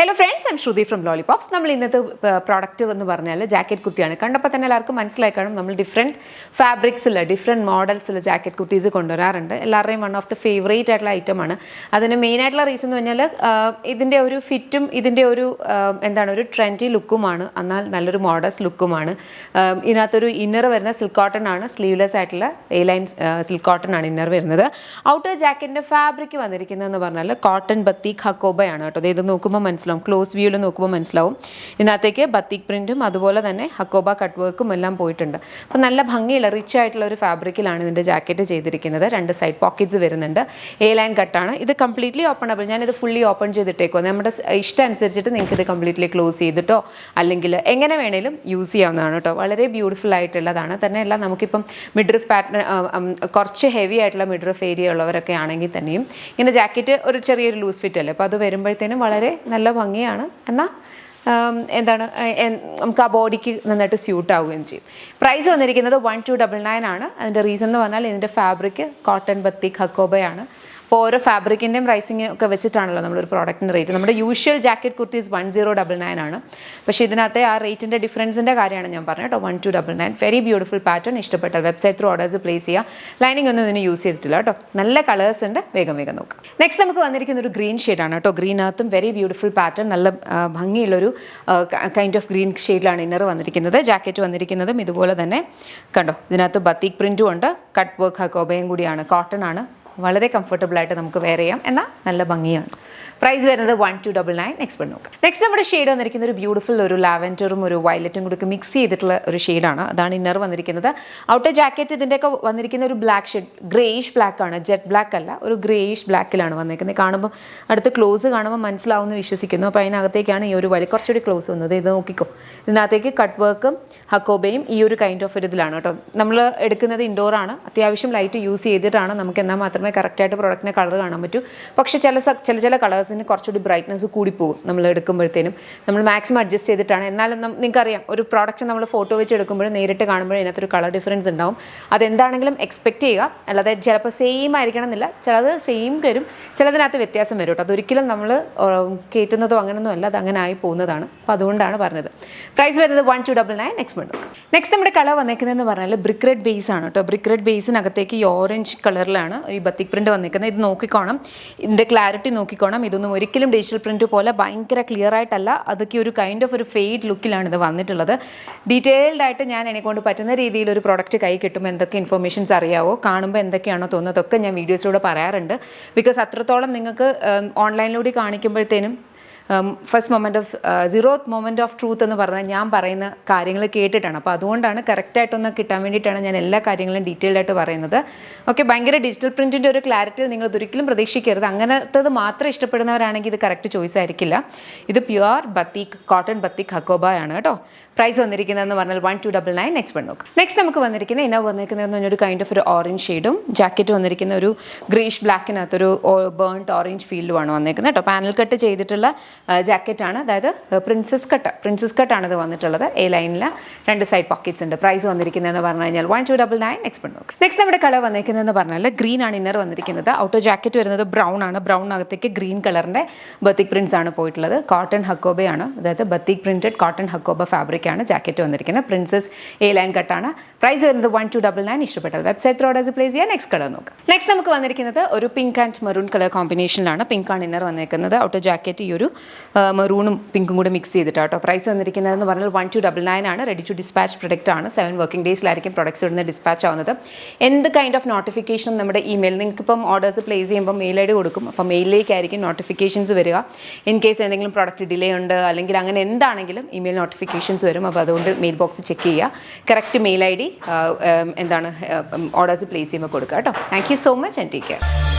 Hello friends, I'm Shruti from Lollipops. നമ്മൾ ഇന്നത്തെ product എന്ന് പറഞ്ഞാൽ ജാക്കറ്റ് കുർത്തിയാണ്. കണ്ടപ്പോൾ തന്നെ എല്ലാവർക്കും മനസ്സിലായി കാണും, നമ്മൾ ഡിഫറെൻറ്റ് ഫാബ്രിക്സിൽ ഡിഫറെൻറ്റ് മോഡൽസിൽ ജാക്കറ്റ് കുർത്തീസ് കൊണ്ടുവരാറുണ്ട്. എല്ലാവരുടെയും വൺ ഓഫ് ദ ഫേവറേറ്റ് ആയിട്ടുള്ള ഐറ്റമാണ്. അതിന് മെയിനായിട്ടുള്ള റീസൺ എന്ന് പറഞ്ഞാൽ ഇതിൻ്റെ ഒരു ഫിറ്റും ഇതിൻ്റെ ഒരു ഒരു ട്രെൻഡി ലുക്കുമാണ്, എന്നാൽ നല്ലൊരു മോഡൽസ് ലുക്കുമാണ്. ഇതിനകത്തൊരു ഇന്നർ വരുന്ന സിൽക്ക് കോട്ടൺ ആണ്, സ്ലീവ്ലെസ് ആയിട്ടുള്ള എ ലൈൻ സിൽക്ക് കോട്ടൺ ആണ് ഇന്നർ വരുന്നത്. ഔട്ടർ ജാക്കറ്റിൻ്റെ ഫാബ്രിക് വന്നിരിക്കുന്നതെന്ന് പറഞ്ഞാൽ കോട്ടൺ ബത്തീക് ഹക്കോബയാണ് കേട്ടോ. ഇത് നോക്കുമ്പോൾ മനസ്സിലാവും, ക്ലോസ് വ്യൂവിൽ നോക്കുമ്പോൾ മനസ്സിലാവും. ഇതിനകത്തേക്ക് ബത്തീക് പ്രിൻറ്റും അതുപോലെ തന്നെ ഹക്കോബ കട്ട് വർക്കും എല്ലാം പോയിട്ടുണ്ട്. അപ്പോൾ നല്ല ഭംഗിയുള്ള റിച്ച് ആയിട്ടുള്ള ഒരു ഫാബ്രിക്കിലാണ് ഇതിൻ്റെ ജാക്കറ്റ് ചെയ്തിരിക്കുന്നത്. രണ്ട് സൈഡ് പോക്കറ്റ്സ് വരുന്നുണ്ട്, എ ലൈൻ കട്ടാണ്. ഇത് കംപ്ലീറ്റ്ലി ഓപ്പണബിൾ. ഞാനിത് ഫുള്ളി ഓപ്പൺ ചെയ്തിട്ടേക്കോ, നമ്മുടെ ഇഷ്ടം അനുസരിച്ചിട്ട് നിങ്ങൾക്ക് ഇത് കംപ്ലീറ്റ്ലി ക്ലോസ് ചെയ്തിട്ടോ അല്ലെങ്കിൽ എങ്ങനെ വേണേലും യൂസ് ചെയ്യാവുന്നതാണ് കേട്ടോ. വളരെ ബ്യൂട്ടിഫുൾ ആയിട്ടുള്ളതാണ്. തന്നെയല്ല, നമുക്കിപ്പം മിഡ്രിഫ് പാറ്റേൺ കുറച്ച് ഹെവി ആയിട്ടുള്ള മിഡ്രിഫ് ഏരിയ ഉള്ളവരൊക്കെ ആണെങ്കിൽ തന്നെയും ഇങ്ങനെ ജാക്കറ്റ് ഒരു ചെറിയൊരു ലൂസ് ഫിറ്റ് അല്ലേ, അപ്പോൾ അത് വരുമ്പോഴത്തേനും വളരെ നല്ല ഭംഗിയാണ്. എന്നാൽ നമുക്ക് ആ ബോഡിക്ക് നന്നായിട്ട് സ്യൂട്ട് ആവുകയും ചെയ്യും. പ്രൈസ് വന്നിരിക്കുന്നത് 1299 ആണ്. അതിൻ്റെ റീസൺ എന്ന് പറഞ്ഞാൽ ഇതിൻ്റെ ഫാബ്രിക് കോട്ടൺ ബത്തീക് ഹക്കോബയാണ്. അപ്പോൾ ഓരോ ഫാബ്രിക്കിൻ്റെയും പ്രൈസിങ് ഒക്കെ വെച്ചിട്ടാണല്ലോ നമ്മളൊരു പ്രോഡക്റ്റിൻ്റെ റേറ്റ്. നമ്മുടെ യൂഷ്വൽ ജാക്കറ്റ് കുർത്തീസ് 1099 ആണ്. പക്ഷേ ഇതിനകത്തെ ആ റേറ്റിൻ്റെ ഡിഫറൻസിൻ്റെ കാര്യമാണ് ഞാൻ പറഞ്ഞത് കേട്ടോ. 1299. Very beautiful pattern. ഇഷ്ടപ്പെട്ടാൽ വെബ്സൈറ്റ് ത്രൂ ഓർഡേഴ്സ് പ്ലേസ് ചെയ്യുക. ലൈനിങ് ഒന്നും ഇതിന് യൂസ് ചെയ്തിട്ടില്ല കേട്ടോ. നല്ല കളേഴ്സ് ഉണ്ട്, വേഗം നോക്കാം. നെക്സ്റ്റ് നമുക്ക് വന്നിരിക്കുന്ന ഒരു ഗ്രീൻ ഷെയ്ഡാണ് കേട്ടോ. ഗ്രീനകത്തും വെരി ബ്യൂട്ടിഫുൾ പാറ്റേൺ, നല്ല ഭംഗിയുള്ളൊരു കൈൻഡ് ഓഫ് ഗ്രീൻ ഷെയ്ഡിലാണ് ഇന്നർ വന്നിരിക്കുന്നത്. ജാക്കറ്റ് വന്നിരിക്കുന്നതും ഇതുപോലെ തന്നെ കണ്ടോ. ഇതിനകത്ത് ബത്തീക് പ്രിൻറ്റും ഉണ്ട്, കട്ട് വർക്ക് ഹക്കോബയും കൂടിയാണ്, കോട്ടൺ ആണ്. വളരെ കംഫർട്ടബിൾ ആയിട്ട് നമുക്ക് വെയർ ചെയ്യാം, എന്നാൽ നല്ല ഭംഗിയാണ്. പ്രൈസ് വരുന്നത് 1299. നെക്സ്റ്റ് നോക്കാം. നെക്സ്റ്റ് നമ്മുടെ ഷെയ്ഡ് വന്നിരിക്കുന്ന ഒരു ബ്യൂട്ടിഫുൾ ഒരു ലാവൻഡറും ഒരു വയലറ്റും കൂടി മിക്സ് ചെയ്തിട്ടുള്ള ഒരു ഷെയ്ഡാണ്. അതാണ് ഇന്നർ വന്നിരിക്കുന്നത്. ഔട്ടർ ജാക്കറ്റ് ഇതിൻ്റെയൊക്കെ വന്നിരിക്കുന്ന ഒരു ബ്ലാക്ക് ഷെയ്ഡ്, ഗ്രേയിഷ് ബ്ലാക്ക് ആണ്, ജെറ്റ് ബ്ലാക്ക് അല്ല, ഒരു ഗ്രേയിഷ് ബ്ലാക്കിലാണ് വന്നിരിക്കുന്നത്. കാണുമ്പോൾ അടുത്ത് ക്ലോസ് കാണുമ്പോൾ മനസ്സിലാവുമെന്ന് വിശ്വസിക്കുന്നു. അപ്പോൾ അതിനകത്തേക്കാണ് ഈ ഒരു കുറച്ചുകൂടി ക്ലോസ് വന്നത്. ഇത് നോക്കിക്കോ, ഇതിനകത്തേക്ക് കട്ട് വർക്കും ഹക്കോബയും ഈ ഒരു കൈൻഡ് ഓഫ് ഒരു ഇതിലാണ് കേട്ടോ. നമ്മൾ എടുക്കുന്നത് ഇൻഡോർ ആണ്, അത്യാവശ്യം ലൈറ്റ് യൂസ് ചെയ്തിട്ടാണ്. നമുക്ക് എന്നാൽ മാത്രമേ കറക്റ്റായിട്ട് പ്രോഡക്റ്റിൻ്റെ കളർ കാണാൻ പറ്റൂ. പക്ഷേ ചില കളേഴ്സിന് കുറച്ചുകൂടി ബ്രൈറ്റ്നസ് കൂടിപ്പോകും നമ്മൾ എടുക്കുമ്പോഴത്തേനും. നമ്മൾ മാക്സിമം അഡ്ജസ്റ്റ് ചെയ്തിട്ടാണ്. എന്നാലും നിങ്ങൾക്കറിയാം, ഒരു പ്രോഡക്റ്റ് നമ്മൾ ഫോട്ടോ വെച്ച് എടുക്കുമ്പോഴും നേരിട്ട് കാണുമ്പോഴും അതിനകത്തൊരു കളർ ഡിഫറൻസ് ഉണ്ടാവും. അതെന്താണെങ്കിലും എക്സ്പെക്റ്റ് ചെയ്യുക. അല്ലാതെ ചിലപ്പോൾ സെയിം ആയിരിക്കണം എന്നില്ല, ചിലത് സെയിം വരും, ചിലതിനകത്ത് വ്യത്യാസം വരും കേട്ടോ. അതൊരിക്കലും നമ്മൾ കയറ്റുന്നതോ അങ്ങനെയൊന്നും അല്ല, അത് അങ്ങനെ ആയി പോകുന്നതാണ്. അപ്പോൾ അതുകൊണ്ടാണ് പറഞ്ഞത്. പ്രൈസ് വരുന്നത് 1299. നെക്സ്റ്റ് നമ്മുടെ കളർ വന്നേക്കുന്നതെന്ന് പറഞ്ഞാൽ ബ്രിക്ക് റെഡ് ബേസ് ആണ് കേട്ടോ. ബ്രിക്ക് റെഡ് ബേസിനകത്തേക്ക് ഈ ഓറഞ്ച് കളറിലാണ് ഈ ബത്തിക് പ്രിന്റ് വന്നിരിക്കുന്നത്. ഇത് നോക്കിക്കോണം, ഇതിൻ്റെ ക്ലാരിറ്റി നോക്കിക്കോണം. ഇതൊന്നും ഒരിക്കലും ഡിജിറ്റൽ പ്രിന്റ് പോലെ ഭയങ്കര ക്ലിയർ ആയിട്ടല്ല, അതൊക്കെ ഒരു കൈൻഡ് ഓഫ് ഒരു ഫെയ്ഡ് ലുക്കിലാണ് ഇത് വന്നിട്ടുള്ളത്. ഡീറ്റെയിൽഡ് ആയിട്ട് ഞാൻ എന്നെക്കൊണ്ട് പറ്റുന്ന രീതിയിൽ ഒരു പ്രോഡക്റ്റ് കൈ കിട്ടുമ്പോൾ എന്തൊക്കെ ഇൻഫർമേഷൻസ് അറിയാവോ, കാണുമ്പോൾ എന്തൊക്കെയാണോ തോന്നുന്നതൊക്കെ ഞാൻ വീഡിയോസിലൂടെ പറയാറുണ്ട്. ബിക്കോസ് അത്രത്തോളം നിങ്ങൾക്ക് ഓൺലൈനിലൂടെ കാണിക്കുമ്പോഴത്തേനും first zeroth moment of truth എന്ന് പറഞ്ഞാൽ ഞാൻ പറയുന്ന കാര്യങ്ങൾ കേട്ടിട്ടാണ്. അപ്പോൾ അതുകൊണ്ടാണ് കറക്റ്റായിട്ടൊന്ന് കിട്ടാൻ വേണ്ടിയിട്ടാണ് ഞാൻ എല്ലാ കാര്യങ്ങളും ഡീറ്റെയിൽഡ് ആയിട്ട് പറയുന്നത്. ഓക്കെ, ഭയങ്കര ഡിജിറ്റൽ പ്രിൻറ്റിൻ്റെ ഒരു ക്ലാരിറ്റിയിൽ നിങ്ങൾ ഇതൊരിക്കലും പ്രതീക്ഷിക്കരുത്. അങ്ങനത്തത് മാത്രം ഇഷ്ടപ്പെടുന്നവരാണെങ്കിൽ ഇത് കറക്റ്റ് ചോയ്സ് ആയിരിക്കില്ല. ഇത് പ്യുവർ ബത്തീക് കോട്ടൺ ബത്തീക് ഹക്കോബയാണ് കേട്ടോ. പ്രൈസ് വന്നിരിക്കുന്നതെന്ന് പറഞ്ഞാൽ 1299. നെക്സ്റ്റ് നമുക്ക് വന്നിരിക്കുന്നത് ഇന്നർ വന്നിരിക്കുന്നതെന്ന് പറഞ്ഞൊരു കൈൻഡ് ഓഫ് ഒരു ഓറഞ്ച് ഷെയ്ഡും ജാക്കറ്റ് വന്നിരിക്കുന്ന ഒരു ഗ്രീഷ് ബ്ലാക്കിനകത്തൊരു ബേൺഡ് ഓറഞ്ച് ഫീൽഡുമാണ് വന്നിരിക്കുന്നത് കേട്ടോ. പാനൽ കട്ട് ചെയ്തിട്ടുള്ള ജാക്കറ്റാണ്, അതായത് പ്രിൻസസ് കട്ടാണ് ഇത് വന്നിട്ടുള്ളത്. എ ലൈനിൽ രണ്ട് സൈഡ് പോക്കറ്റ്സ് ഉണ്ട്. പ്രൈസ് വന്നിരിക്കുന്നതെന്ന് പറഞ്ഞു കഴിഞ്ഞാൽ 1299. നെക്സ്റ്റ് നമ്മുടെ കളർ വന്നിരിക്കുന്നതെന്ന് പറഞ്ഞാൽ ഗ്രീൻ ആണ് ഇന്നർ വന്നിരിക്കുന്നത്. ഔട്ടർ ജാക്കറ്റ് വരുന്നത് ബ്രൗൺ ആണ്. ബ്രൗണിനകത്തേക്ക് ഗ്രീൻ കളറിൻ്റെ ബത്തിക് പ്രിൻറ്റ്സ് ആണ് പോയിട്ടുള്ളത്. കോട്ടൺ ഹക്കോബയാണ്, അതായത് batik printed cotton hakoba fabric ആണ് ജാക്കറ്റ് വന്നിരിക്കുന്നത്. പ്രിൻസസ് എ ലൈൻ കട്ടാണ്. പ്രൈസ് വരുന്നത് 1299. ഇഷ്ടപ്പെട്ടാൽ വെബ്സൈറ്റ് ത്രൂ ഓർഡേഴ്സ് പ്ലേസ് ചെയ്യാൻ. നെക്സ്റ്റ് കളർ നോക്കാം. നെക്സ്റ്റ് നമുക്ക് വന്നിരിക്കുന്നത് ഒരു പിങ്ക് ആൻഡ് മെറൂൺ കളർ കോമ്പിനേഷനിലാണ്. പിങ്ക് ആണ് ഇന്നർ വന്നിരിക്കുന്നത്. ഔട്ടർ ജാക്കറ്റ് ഈ ഒരു മെറൂണും പിങ്കും കൂടി മിക്സ് ചെയ്തിട്ടാണ് കേട്ടോ. പ്രൈസ് വന്നിരിക്കുന്നതെന്ന് പറഞ്ഞാൽ 1299 ആണ്. റെഡി ടു ഡിസ്പാച്ച് പ്രൊഡക്റ്റ് ആണ്. 7 വർക്കിംഗ് ഡേയ്സിലായിരിക്കും പ്രൊഡക്ട്സ് ഇടുന്ന ഡിസ്പാച്ച് ആവുന്നത്. എന്ത് കൈൻഡ് ഓഫ് നോട്ടിഫിക്കേഷനും നമ്മുടെ ഇമെയിൽ, നിങ്ങൾക്കിപ്പം ഓർഡേഴ്സ് പ്ലേസ് ചെയ്യുമ്പോൾ മെയിൽ ഐ ഡി കൊടുക്കും. അപ്പോൾ മെയിലിലേക്കായിരിക്കും നോട്ടിഫിക്കേഷൻസ് വരിക. ഇൻ കേസ് എന്തെങ്കിലും പ്രൊഡക്റ്റ് ഡിലേ ഉണ്ട് അല്ലെങ്കിൽ അങ്ങനെ എന്താണെങ്കിലും ഇമെയിൽ നോട്ടിഫിക്കേഷൻസ് വരും. അപ്പോൾ അതുകൊണ്ട് മെയിൽ ബോക്സ് ചെക്ക് ചെയ്യുക. കറക്റ്റ് മെയിൽ ഐ ഡി ഓർഡേഴ്സ് പ്ലേസ് ചെയ്യുമ്പോൾ കൊടുക്കുക കേട്ടോ. Thank you so much and take care.